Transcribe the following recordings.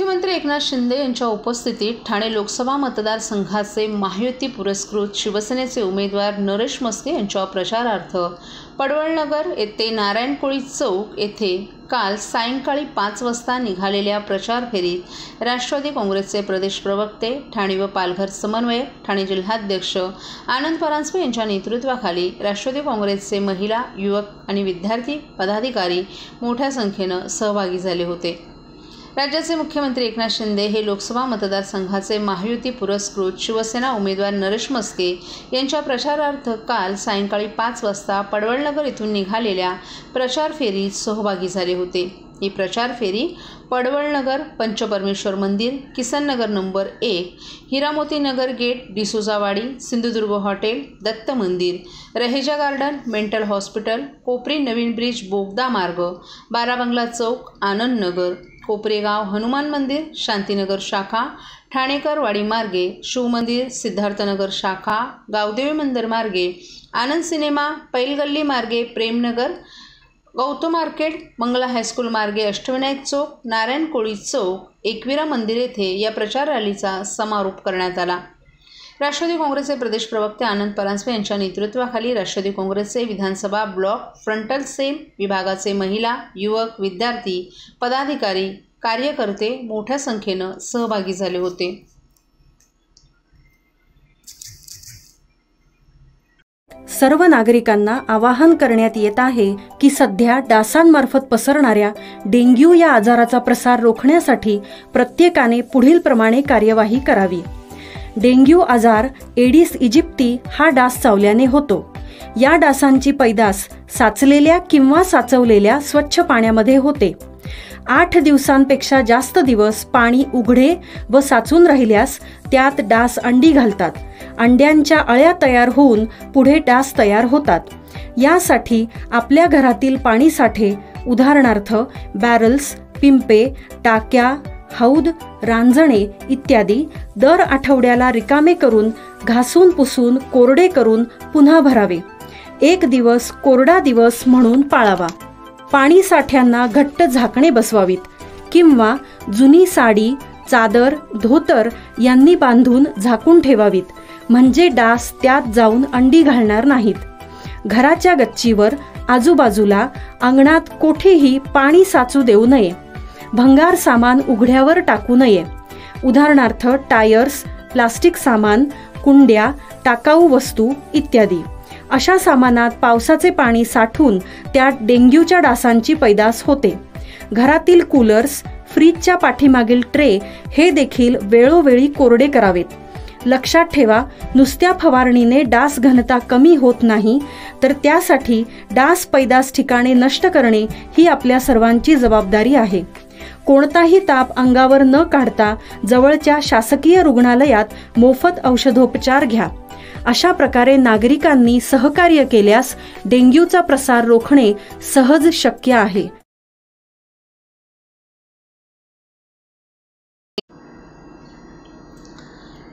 मुख्यमंत्री एकनाथ शिंदे यांच्या उपस्थितीत ठाणे लोकसभा मतदारसंघाचे महायुती पुरस्कृत शिवसेनेचे उमेदवार नरेश म्हस्के यांच्या प्रचारार्थ पडवळनगर येथे नारायण कोळी चौक येथे काल सायंकाळी 5 वाजता निघालेल्या प्रचार फेरीत राष्ट्रवादी काँग्रेसचे प्रदेश प्रवक्ते, ठाणे व पालघर समन्वयक, ठाणे जिल्हाध्यक्ष आनंद परांजपे यांच्या नेतृत्वाखाली राष्ट्रवादी काँग्रेसचे महिला, युवक आणि विद्यार्थी पदाधिकारी मोठ्या संख्येने सहभागी झाले होते। राज्याचे मुख्यमंत्री एकनाथ शिंदे हे लोकसभा मतदारसंघाचे महायुती पुरस्कृत शिवसेना उमेदवार नरेश म्हस्के यांच्या प्रचारार्थ काल सायंकाळी 5 वाजता पडवळनगर येथून निघालेल्या प्रचार फेरीत सहभागी झाले होते। ही प्रचार फेरी पडवळनगर, पंचपरमेश्वर मंदिर, किसन नगर नंबर 1, हिरामोती नगर गेट, डिसोजावाडी, सिंधुदुर्ग हॉटेल, दत्त मंदिर, रहेजा गार्डन, मेंटल हॉस्पिटल, कोपरी नवीन ब्रिज बोगदा मार्ग, बाराबंगला चौक, आनंद नगर, कोपरेगाव हनुमान मंदिर, शांतीनगर शाखा, ठाणेकर वाडी मार्गे, शिवमंदिर, सिद्धार्थनगर शाखा, गावदेवी मंदिर मार्गे, आनंद सिनेमा, पैलगल्ली मार्गे, प्रेमनगर, गौतम मार्केट, मंगला हायस्कूल मार्गे, अष्टविनायक चौक, नारायण कोळी चौक, एकविरा मंदिर येथे या प्रचार रॅलीचा समारोप करण्यात आला। राष्ट्रवादी काँग्रेसचे प्रदेश प्रवक्ते आनंद परांजपे यांच्या नेतृत्वाखाली राष्ट्रवादी काँग्रेसचे विधानसभा ब्लॉक फ्रंटल सेल विभागाचे महिला, युवक, विद्यार्थी, पदाधिकारी, कार्यकर्ते मोठ्या संख्येने सहभागी झाले होते। सर्व नागरिकांना आवाहन करण्यात येत आहे की सध्या डासांमार्फत पसरणाऱ्या डेंग्यू या आजाराचा प्रसार रोखण्यासाठी प्रत्येकाने पुढील प्रमाणे कार्यवाही करावी। डेंग्यू आजार एडिस इजिप्ती हा डास चावल्याने होतो। या डासांची पैदास साचलेल्या किंवा साचवलेल्या स्वच्छ पाण्यामध्ये होते। 8 दिवसांपेक्षा जास्त दिवस पाणी उघडे व साचून राहिल्यास त्यात डास अंडी घालतात। अंड्यांच्या अळ्या तयार होऊन पुढे डास तयार होतात। यासाठी आपल्या घरातील पाणी साठे उदाहरणार्थ बॅरल्स, पिंपे, टाक्या, हौद, रांजणे इत्यादी दर आठवड्याला रिकामे करून घासून पुसून कोरडे करून पुन्हा भरावे। 1 दिवस कोरडा दिवस म्हणून पाळावा। पाणी साठ्यांना घट्ट झाकणे बसवावीत किंवा जुनी साडी, चादर, धोतर यांनी बांधून झाकून ठेवावीत, म्हणजे डास त्यात जाऊन अंडी घालणार नाहीत। घराच्या गच्चीवर, आजूबाजूला, अंगणात कोठेही पाणी साचू देऊ नये। भंगार सामान उघड्यावर टाकू नये, उदाहरणार्थ टायर्स, प्लास्टिक सामान, कुंड्या, टाकाऊ वस्तू इत्यादी। अशा सामानात पावसाचे पाणी साठून त्यात डेंग्यूच्या डासांची पैदास होते। घरातील कूलर्स, फ्रीजच्या पाठीमागील ट्रे हे देखील वेळोवेळी कोरडे करावेत। लक्षात ठेवा, नुसत्या फवारणीने डास घनता कमी होत नाही, तर त्यासाठी डास पैदास ठिकाणे नष्ट करणे ही आपल्या सर्वांची जबाबदारी आहे। कोणताही ताप अंगावर न काढता जवळच्या शासकीय रुग्णालयात मोफत औषधोपचार घ्या। अशा प्रकारे नागरिकांनी सहकार्य केल्यास डेंग्यूचा प्रसार रोखणे सहज शक्य आहे।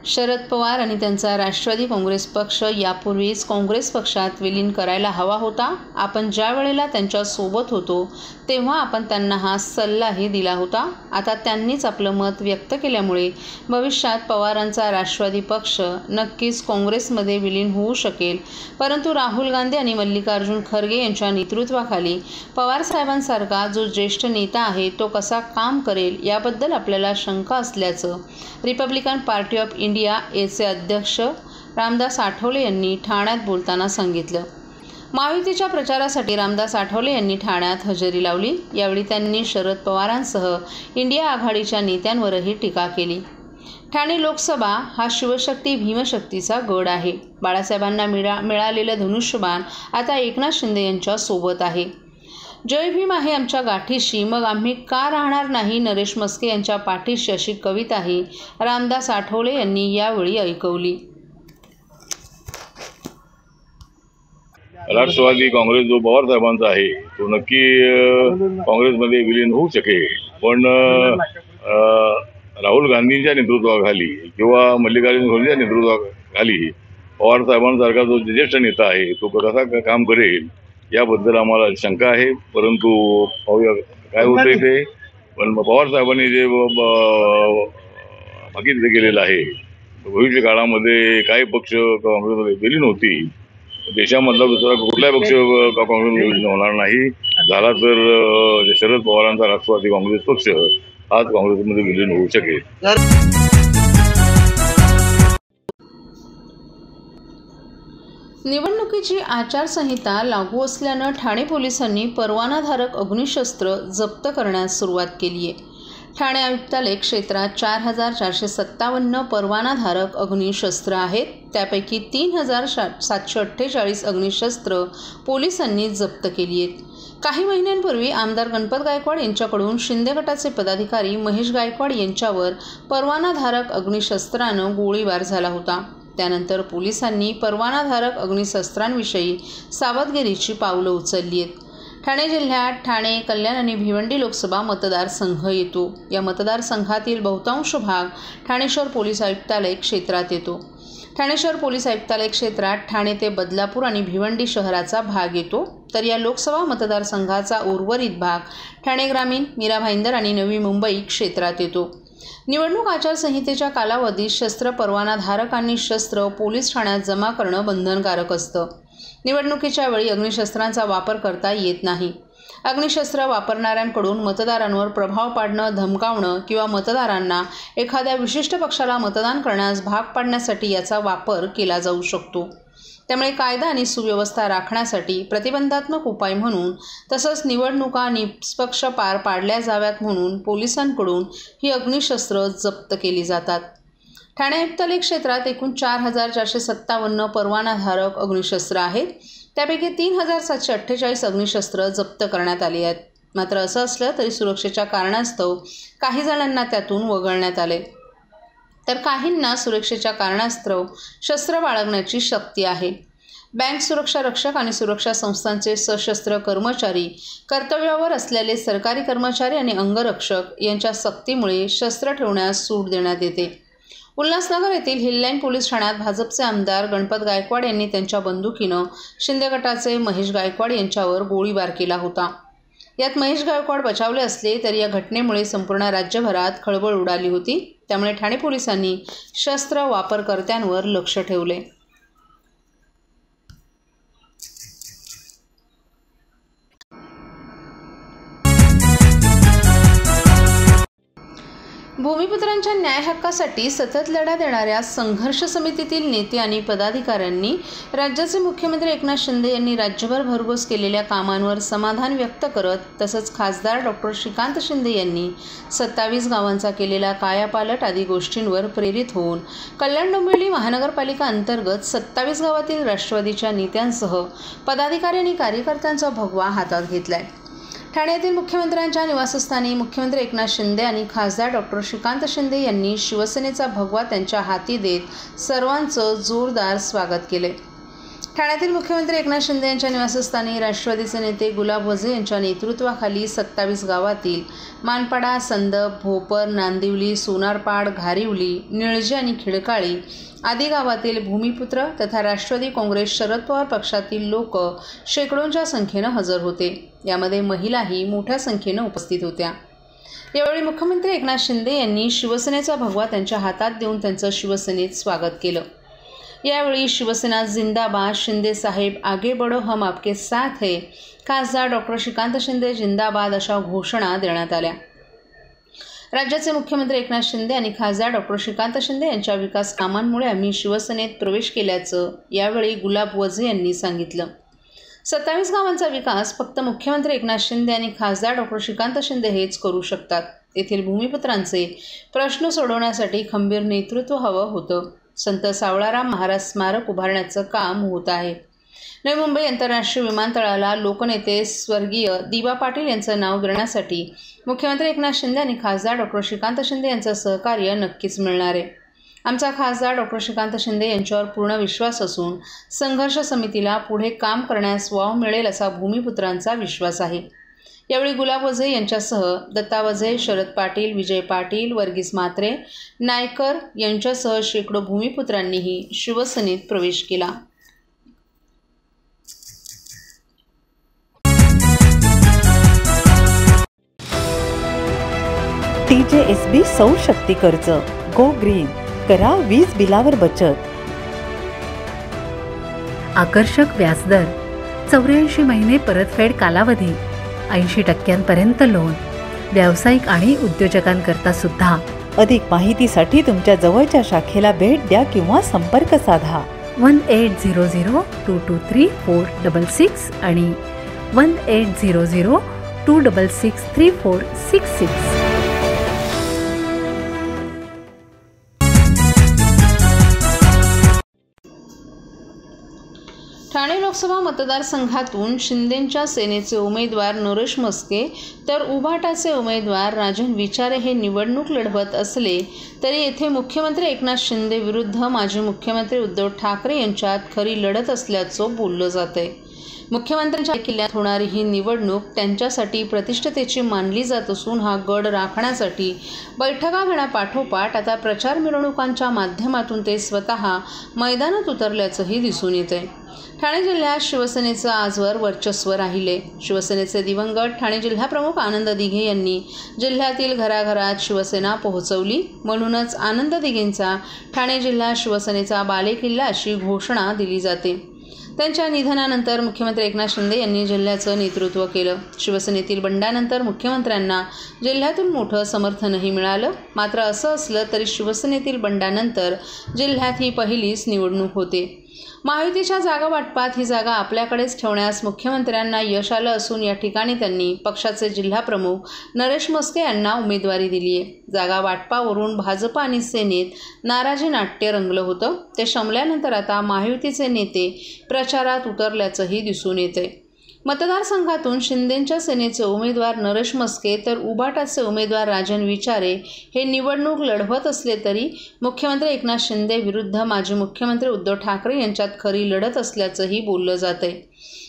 शरद पवार आणि त्यांचा राष्ट्रवादी काँग्रेस पक्ष यापूर्वीच काँग्रेस पक्षात विलीन करायला हवा होता। आपण ज्या वेळेला त्यांच्या सोबत होतो तेव्हा आपण त्यांना हा सल्लाही दिला होता। आता त्यांनीच आपलं मत व्यक्त केल्यामुळे भविष्यात पवारांचा राष्ट्रवादी पक्ष नक्कीच काँग्रेसमध्ये विलीन होऊ शकेल। परंतु राहुल गांधी आणि मल्लिकार्जुन खरगे यांच्या नेतृत्वाखाली पवार साहेबांसारखा जो ज्येष्ठ नेता आहे तो कसा काम करेल याबद्दल आपल्याला शंका असल्याचं रिपब्लिकन पार्टी ऑफ इंडिया याचे अध्यक्ष रामदास आठवले यांनी ठाण्यात बोलताना सांगितलं। महायुतीच्या प्रचारासाठी रामदास आठवले यांनी ठाण्यात हजेरी लावली। यावेळी त्यांनी शरद पवारांसह इंडिया आघाडीच्या नेत्यांवरही टीका केली। ठाणे लोकसभा हा शिवशक्ती भीमशक्तीचा गड आहे। बाळासाहेबांना मिळालेलं धनुष्यबाण आता एकनाथ शिंदे यांच्या सोबत आहे। जय भीम आहे आमच्या गाठीशी, मग आम्ही का राहणार नाही नरेश म्हस्के यांच्या पाठीशी, अशी कविताही रामदास आठवले यांनी यावेळी ऐकवली। राष्ट्रवादी काँग्रेस जो पवार साहेबांचा आहे तो नक्की काँग्रेसमध्ये विलीन होऊ शकेल, पण राहुल गांधींच्या नेतृत्वाखाली किंवा मल्लिकार्जुन खरगेच्या नेतृत्वाखाली पवार साहेबांसारखा जो ज्येष्ठ नेता आहे तो कसा काम करेल याबद्दल आम्हाला शंका आहे। परंतु पाहूया काय होते ते। पण पवार साहेबांनी जे भाकीत केलेलं आहे, भविष्य काळामध्ये काही पक्ष काँग्रेसमध्ये गेली नव्हती, देशामधला दुसरा कुठलाही पक्ष काँग्रेसमध्ये विलीन होणार नाही. झाला तर शरद पवारांचा राष्ट्रवादी काँग्रेस पक्ष आज काँग्रेसमध्ये विलीन होऊ शकेल. निवडणुकीची आचारसंहिता लागू असल्यानं ठाणे पोलिसांनी परवानाधारक अग्निशस्त्र जप्त करण्यास सुरुवात केली आहे. ठाणे आयुक्तालय क्षेत्रात 4,457 परवानाधारक अग्निशस्त्र आहेत. त्यापैकी 3,748 अग्निशस्त्र पोलिसांनी जप्त केली आहेत. काही महिन्यांपूर्वी आमदार गणपत गायकवाड यांच्याकडून शिंदे गटाचे पदाधिकारी महेश गायकवाड यांच्यावर परवानाधारक अग्निशस्त्रानं गोळीबार झाला होता. त्यानंतर पोलिसांनी परवानाधारक अग्निशस्त्रांविषयी सावधगिरीची पावलं उचलली आहेत. ठाणे जिल्ह्यात ठाणे, कल्याण आणि भिवंडी लोकसभा मतदारसंघ येतो. या मतदारसंघातील बहुतांश भाग ठाणे शहर पोलीस आयुक्तालय क्षेत्रात येतो. ठाणे शहर पोलीस आयुक्तालय क्षेत्रात ठाणे ते बदलापूर आणि भिवंडी शहराचा भाग येतो. तर या लोकसभा मतदारसंघाचा उर्वरित भाग ठाणे ग्रामीण, मीरा भाईंदर आणि नवी मुंबई क्षेत्रात येतो. निवडणूक आचारसंहितेच्या कालावधीत शस्त्र परवानाधारकांनी शस्त्र पोलीस ठाण्यात जमा करणं बंधनकारक असतं. निवडणुकीच्या वेळी अग्निशस्त्रांचा वापर करता येत नाही. अग्निशस्त्र वापरणाऱ्यांकडून मतदारांवर प्रभाव पाडणं, धमकावणं किंवा मतदारांना एखाद्या विशिष्ट पक्षाला मतदान करण्यास भाग पाडण्यासाठी याचा वापर केला जाऊ शकतो. त्यामुळे कायदा आणि सुव्यवस्था राखण्यासाठी प्रतिबंधात्मक उपाय म्हणून तसंच निवडणुका निष्पक्ष पार पाडल्या जाव्यात म्हणून पोलिसांकडून ही अग्निशस्त्र जप्त केली जातात. ठाणे आयुक्तालय क्षेत्रात एकूण 4,457 परवानाधारक अग्निशस्त्र आहेत. त्यापैकी 3,748 अग्निशस्त्र जप्त करण्यात आली आहेत. मात्र असं असलं तरी सुरक्षेच्या कारणास्तव काही जणांना त्यातून वगळण्यात आले, तर काहींना सुरक्षेच्या कारणास्तव शस्त्र बाळगण्याची सक्ती आहे. बँक सुरक्षा रक्षक आणि सुरक्षा संस्थांचे सशस्त्र कर्मचारी, कर्तव्यावर असलेले सरकारी कर्मचारी आणि अंगरक्षक यांच्या सक्तीमुळे शस्त्र ठेवण्यास सूट देण्यात येते. उल्हासनगर येथील हिललाईन पोलीस ठाण्यात भाजपचे आमदार गणपत गायकवाड यांनी त्यांच्या बंदुकीनं शिंदे गटाचे महेश गायकवाड यांच्यावर गोळीबार केला होता. यात महेश गायकवाड बचावले असले तरी या घटनेमुळे संपूर्ण राज्यभरात खळबळ उडाली होती. त्यामुळे ठाणे पोलिसांनी शस्त्र वापरकर्त्यांवर लक्ष ठेवले. भूमिपुत्रांच्या न्याय हक्कासाठी सतत लढा देणाऱ्या संघर्ष समितीतील नेते आणि पदाधिकाऱ्यांनी राज्याचे मुख्यमंत्री एकनाथ शिंदे यांनी राज्यभर भरघोस केलेल्या कामांवर समाधान व्यक्त करत तसंच खासदार डॉक्टर श्रीकांत शिंदे यांनी 27 गावांचा केलेला कायापालट आदी गोष्टींवर प्रेरित होऊन कल्याण डोंबिवली महानगरपालिका अंतर्गत 27 गावातील राष्ट्रवादीच्या नेत्यांसह पदाधिकारी आणि कार्यकर्त्यांचा भगवा हातात घेतलाय. ठाणे येथील मुख्यमंत्र्यांच्या निवासस्थानी मुख्यमंत्री एकनाथ शिंदे आणि खासदार डॉक्टर श्रीकांत शिंदे यांनी शिवसेनेचा भगवा त्यांच्या हाती देत सर्वांचं जोरदार स्वागत केले. ठाण्यातील मुख्यमंत्री एकनाथ शिंदे यांच्या निवासस्थानी राष्ट्रवादीचे नेते गुलाब वझे यांच्या नेतृत्वाखाली 27 गावातील मानपाडा, संदप, भोपर, नांदिवली, सोनारपाड, घारिवली, निळजी आणि खिडकाळी आदी गावातील भूमिपुत्र तथा राष्ट्रवादी काँग्रेस शरद पवार पक्षातील लोक शेकडोंच्या संख्येनं हजर होते. यामध्ये महिलाही मोठ्या संख्येनं उपस्थित होत्या. यावेळी मुख्यमंत्री एकनाथ शिंदे यांनी शिवसेनेचा भगवा त्यांच्या हातात देऊन त्यांचं शिवसेनेत स्वागत केलं. यावेळी शिवसेना जिंदाबाद, शिंदे साहेब आगे बढो, हम आपके साथ है, खासदार डॉक्टर श्रीकांत शिंदे जिंदाबाद अशा घोषणा देण्यात आल्या. राज्याचे मुख्यमंत्री एकनाथ शिंदे आणि खासदार डॉक्टर श्रीकांत शिंदे यांच्या विकास कामांमुळे आम्ही शिवसेनेत प्रवेश केल्याचं यावेळी गुलाब वझे यांनी सांगितलं. 27 गावांचा विकास फक्त मुख्यमंत्री एकनाथ शिंदे आणि खासदार डॉक्टर श्रीकांत शिंदे हेच करू शकतात. येथील भूमिपुत्रांचे प्रश्न सोडवण्यासाठी खंबीर नेतृत्व हवं होतं. संत सावळाराम महाराज स्मारक उभारण्याचं काम होत आहे. नवी मुंबई आंतरराष्ट्रीय विमानतळाला लोकनेते स्वर्गीय दिबा पाटील यांचं नाव देण्यासाठी मुख्यमंत्री एकनाथ शिंदे आणि खासदार डॉक्टर श्रीकांत शिंदे यांचं सहकार्य नक्कीच मिळणार आहे. आमचा खासदार डॉक्टर श्रीकांत शिंदे यांच्यावर पूर्ण विश्वास असून संघर्ष समितीला पुढे काम करण्यास वाव मिळेल असा भूमिपुत्रांचा विश्वास आहे. यावेळी गुलाब वझे यांच्यासह दत्ता वझे, शरद पाटील, विजय पाटील, वर्गीस म्हात्रे, नायकर यांच्यासह शेकडो भूमिपुत्रांनीही शिवसेनेत प्रवेश केला. NASB सौर शक्ती कर्ज. गो ग्रीन, करा वीज बिलावर बचत. आकर्षक व्याजदर, 84 महिने परतफेड कालावधी, 80% लोन, व्यावसायिक आणि उद्योजकांकरता सुद्धा. अधिक माहितीसाठी तुमच्या जवळच्या शाखेला भेट द्या किंवा संपर्क साधा. 1800-223-466 आणि 1800-266-3466. ठाणे लोकसभा मतदारसंघातून शिंदेंच्या सेनेचे उमेदवार नरेश मस्के तर उभाटाचे उमेदवार राजन विचारे हे निवडणूक लढवत असले तरी येथे मुख्यमंत्री एकनाथ शिंदे विरुद्ध माजी मुख्यमंत्री उद्धव ठाकरे यांच्यात खरी लढत असल्याचं बोललं जातंय. मुख्यमंत्र्यांच्या किल्ल्यात होणारी ही निवडणूक त्यांच्यासाठी प्रतिष्ठेची मानली जात असून हा गड राखण्यासाठी बैठका घेण्यापाठोपाठ आता प्रचार मिरवणुकांच्या माध्यमातून ते स्वतः मैदानात उतरल्याचंही दिसून येतंय. ठाणे जिल्ह्यात शिवसेनेचं आजवर वर्चस्व राहिले. शिवसेनेचे दिवंगत ठाणे जिल्हाप्रमुख आनंद दिघे यांनी जिल्ह्यातील घराघरात शिवसेना पोहोचवली. म्हणूनच आनंद दिघेंचा ठाणे जिल्हा शिवसेनेचा बालेकिल्ला अशी घोषणा दिली जाते. त्यांच्या निधनानंतर मुख्यमंत्री एकनाथ शिंदे यांनी जिल्ह्याचं नेतृत्व केलं. शिवसेनेतील बंडानंतर मुख्यमंत्र्यांना जिल्ह्यातून मोठं समर्थनही मिळालं. मात्र असं असलं तरी शिवसेनेतील बंडानंतर जिल्ह्यात ही पहिलीच निवडणूक होते. महायुतीच्या जागा वाटपात ही जागा आपल्याकडेच ठेवण्यास मुख्यमंत्र्यांना यश आलं असून या ठिकाणी त्यांनी पक्षाचे जिल्हाप्रमुख नरेश मस्के यांना उमेदवारी दिली आहे. जागा वाटपावरून भाजप आणि सेनेत नाराजी नाट्य रंगलं होतं. ते शमल्यानंतर आता महायुतीचे नेते प्रचारात उतरल्याचंही दिसून येतंय. मतदारसंघातून शिंदेंच्या सेनेचे उमेदवार नरेश मस्के तर उभाटाचे उमेदवार राजन विचारे हे निवडणूक लढवत असले तरी मुख्यमंत्री एकनाथ शिंदे विरुद्ध माजी मुख्यमंत्री उद्धव ठाकरे यांच्यात खरी लढत असल्याचंही बोललं जातंय.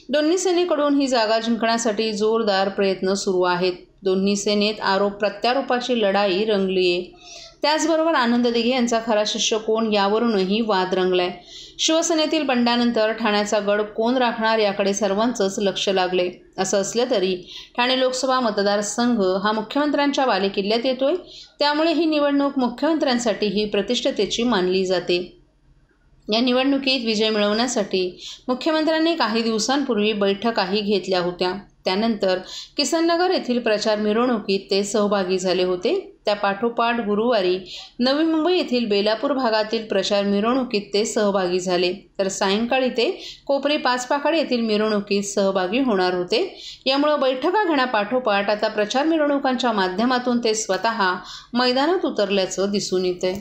दोन्ही सेनेकडून ही जागा जिंकण्यासाठी जोरदार प्रयत्न सुरू आहेत. दोन्ही सेनेत आरोप प्रत्यारोपाची लढाई रंगली आहे. त्याचबरोबर आनंद दिघे यांचा खरा शिष्य कोण यावरूनही वाद रंगलाय. शिवसेनेतील बंडानंतर ठाण्याचा गड कोण राखणार याकडे सर्वांचंच लक्ष लागले. असं असलं तरी ठाणे लोकसभा मतदारसंघ हा मुख्यमंत्र्यांच्या बालेकिल्ल्यात येतोय. त्यामुळे ही निवडणूक मुख्यमंत्र्यांसाठी ही प्रतिष्ठेची मानली जाते. या निवडणुकीत विजय मिळवण्यासाठी मुख्यमंत्र्यांनी काही दिवसांपूर्वी बैठकाही घेतल्या होत्या. त्यानंतर किसननगर येथील प्रचार मिरवणुकीत ते सहभागी झाले होते. त्यापाठोपाठ गुरुवारी नवी मुंबई येथील बेलापूर भागातील प्रचार मिरवणुकीत ते सहभागी झाले. तर सायंकाळी ते कोपरी पाचपाखाड येथील मिरवणुकीत सहभागी होणार होते. यामुळे बैठका घेण्यापाठोपाठ आता प्रचार मिरवणुकांच्या माध्यमातून ते स्वतः मैदानात उतरल्याचं दिसून येतंय.